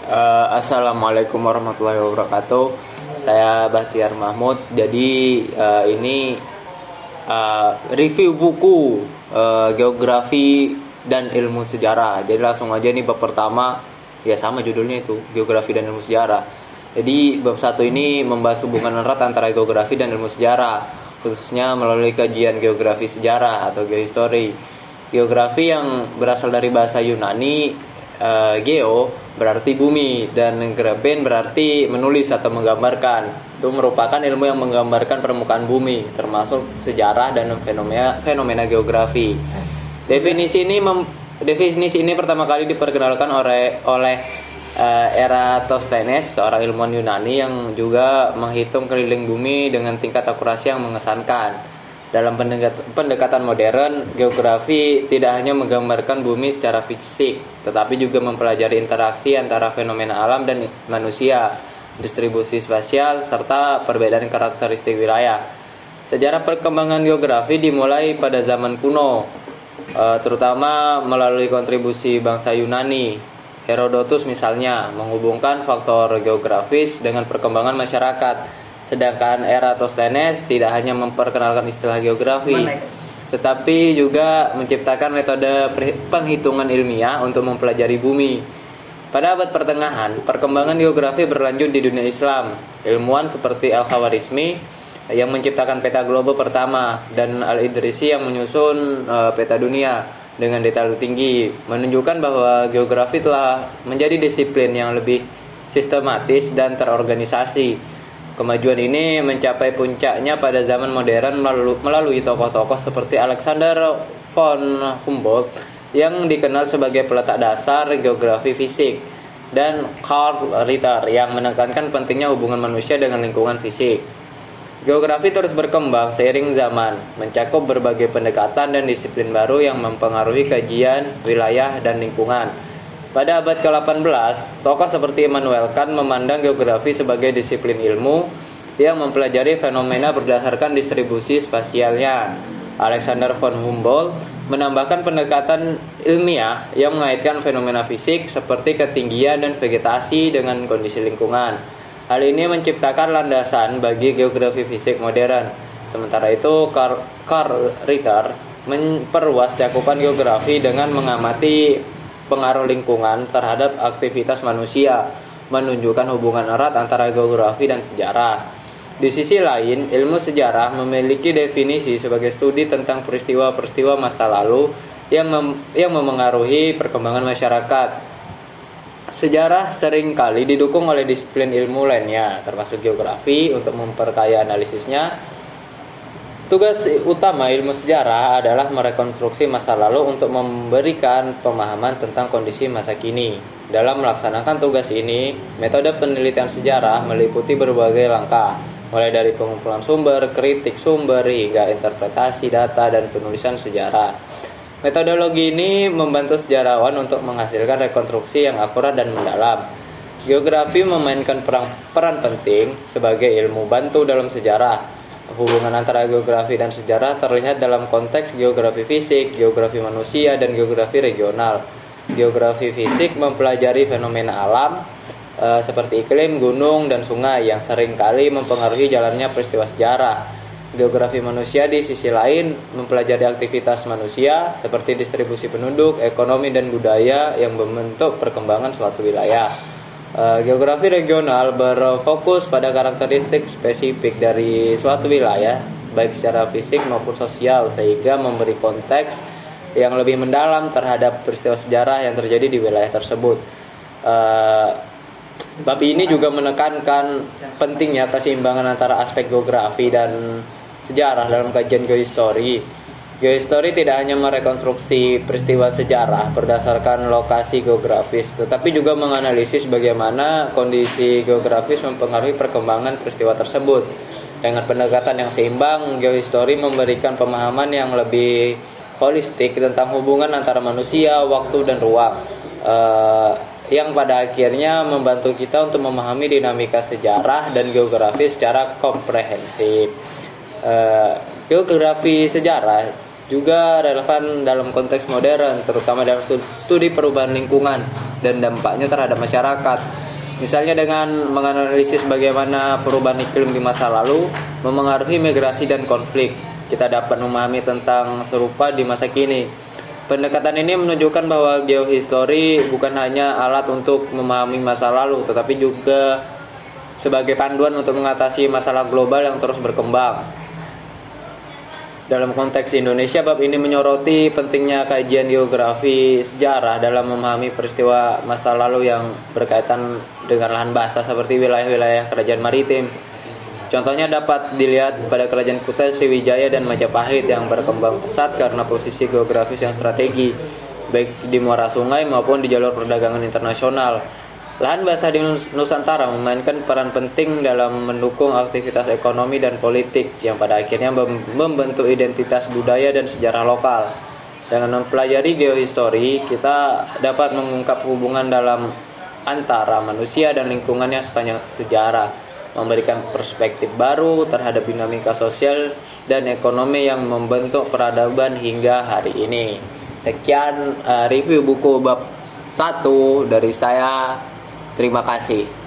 Assalamualaikum warahmatullahi wabarakatuh. Saya Bahtiar Mahmud. Jadi ini review buku Geografi dan Ilmu Sejarah. Jadi langsung aja nih bab pertama, ya sama judulnya itu, Geografi dan Ilmu Sejarah. Jadi bab 1 ini membahas hubungan erat antara geografi dan ilmu sejarah, khususnya melalui kajian geografi sejarah atau geohistory. Geografi yang berasal dari bahasa Yunani, geo berarti bumi dan grafen berarti menulis atau menggambarkan. Itu merupakan ilmu yang menggambarkan permukaan bumi, termasuk sejarah dan fenomena geografi. Definisi ini pertama kali diperkenalkan oleh Eratosthenes, seorang ilmuwan Yunani yang juga menghitung keliling bumi dengan tingkat akurasi yang mengesankan. Dalam pendekatan modern, geografi tidak hanya menggambarkan bumi secara fisik, tetapi juga mempelajari interaksi antara fenomena alam dan manusia, distribusi spasial, serta perbedaan karakteristik wilayah. Sejarah perkembangan geografi dimulai pada zaman kuno, terutama melalui kontribusi bangsa Yunani. Herodotus misalnya menghubungkan faktor geografis dengan perkembangan masyarakat. Sedangkan Eratosthenes tidak hanya memperkenalkan istilah geografi, tetapi juga menciptakan metode penghitungan ilmiah untuk mempelajari bumi. Pada abad pertengahan, perkembangan geografi berlanjut di dunia Islam. Ilmuwan seperti Al-Khawarizmi yang menciptakan peta globe pertama dan Al-Idrisi yang menyusun peta dunia dengan detail tinggi, menunjukkan bahwa geografi telah menjadi disiplin yang lebih sistematis dan terorganisasi. Kemajuan ini mencapai puncaknya pada zaman modern melalui tokoh-tokoh seperti Alexander von Humboldt yang dikenal sebagai peletak dasar geografi fisik, dan Karl Ritter yang menekankan pentingnya hubungan manusia dengan lingkungan fisik. Geografi terus berkembang seiring zaman, mencakup berbagai pendekatan dan disiplin baru yang mempengaruhi kajian wilayah dan lingkungan. Pada abad ke-18, tokoh seperti Immanuel Kant memandang geografi sebagai disiplin ilmu yang mempelajari fenomena berdasarkan distribusi spasialnya. Alexander von Humboldt menambahkan pendekatan ilmiah yang mengaitkan fenomena fisik seperti ketinggian dan vegetasi dengan kondisi lingkungan. Hal ini menciptakan landasan bagi geografi fisik modern. Sementara itu, Karl Ritter memperluas cakupan geografi dengan mengamati pengaruh lingkungan terhadap aktivitas manusia, menunjukkan hubungan erat antara geografi dan sejarah. Di sisi lain, ilmu sejarah memiliki definisi sebagai studi tentang peristiwa-peristiwa masa lalu yang memengaruhi perkembangan masyarakat. Sejarah seringkali didukung oleh disiplin ilmu lainnya, termasuk geografi, untuk memperkaya analisisnya. Tugas utama ilmu sejarah adalah merekonstruksi masa lalu untuk memberikan pemahaman tentang kondisi masa kini. Dalam melaksanakan tugas ini, metode penelitian sejarah meliputi berbagai langkah, mulai dari pengumpulan sumber, kritik sumber, hingga interpretasi data dan penulisan sejarah. Metodologi ini membantu sejarawan untuk menghasilkan rekonstruksi yang akurat dan mendalam. Geografi memainkan peran penting sebagai ilmu bantu dalam sejarah. Hubungan antara geografi dan sejarah terlihat dalam konteks geografi fisik, geografi manusia, dan geografi regional. Geografi fisik mempelajari fenomena alam seperti iklim, gunung, dan sungai yang seringkali mempengaruhi jalannya peristiwa sejarah. Geografi manusia di sisi lain mempelajari aktivitas manusia seperti distribusi penduduk, ekonomi, dan budaya yang membentuk perkembangan suatu wilayah. Geografi regional berfokus pada karakteristik spesifik dari suatu wilayah, baik secara fisik maupun sosial, sehingga memberi konteks yang lebih mendalam terhadap peristiwa sejarah yang terjadi di wilayah tersebut. Bab ini juga menekankan pentingnya keseimbangan antara aspek geografi dan sejarah dalam kajian geohistory. Geohistory tidak hanya merekonstruksi peristiwa sejarah berdasarkan lokasi geografis, tetapi juga menganalisis bagaimana kondisi geografis mempengaruhi perkembangan peristiwa tersebut. Dengan pendekatan yang seimbang, geohistory memberikan pemahaman yang lebih holistik tentang hubungan antara manusia, waktu, dan ruang, yang pada akhirnya membantu kita untuk memahami dinamika sejarah dan geografi secara komprehensif. Geografi sejarah juga relevan dalam konteks modern, terutama dalam studi perubahan lingkungan dan dampaknya terhadap masyarakat. Misalnya dengan menganalisis bagaimana perubahan iklim di masa lalu memengaruhi migrasi dan konflik, kita dapat memahami tentang serupa di masa kini. Pendekatan ini menunjukkan bahwa geohistory bukan hanya alat untuk memahami masa lalu, tetapi juga sebagai panduan untuk mengatasi masalah global yang terus berkembang. Dalam konteks Indonesia, bab ini menyoroti pentingnya kajian geografi sejarah dalam memahami peristiwa masa lalu yang berkaitan dengan lahan basah seperti wilayah-wilayah kerajaan maritim. Contohnya dapat dilihat pada kerajaan Kutai, Sriwijaya, dan Majapahit yang berkembang pesat karena posisi geografis yang strategi, baik di muara sungai maupun di jalur perdagangan internasional. Lahan basah di Nusantara memainkan peran penting dalam mendukung aktivitas ekonomi dan politik yang pada akhirnya membentuk identitas budaya dan sejarah lokal. Dengan mempelajari geohistory, kita dapat mengungkap hubungan dalam antara manusia dan lingkungannya sepanjang sejarah, memberikan perspektif baru terhadap dinamika sosial dan ekonomi yang membentuk peradaban hingga hari ini. Sekian review buku bab 1 dari saya. Terima kasih.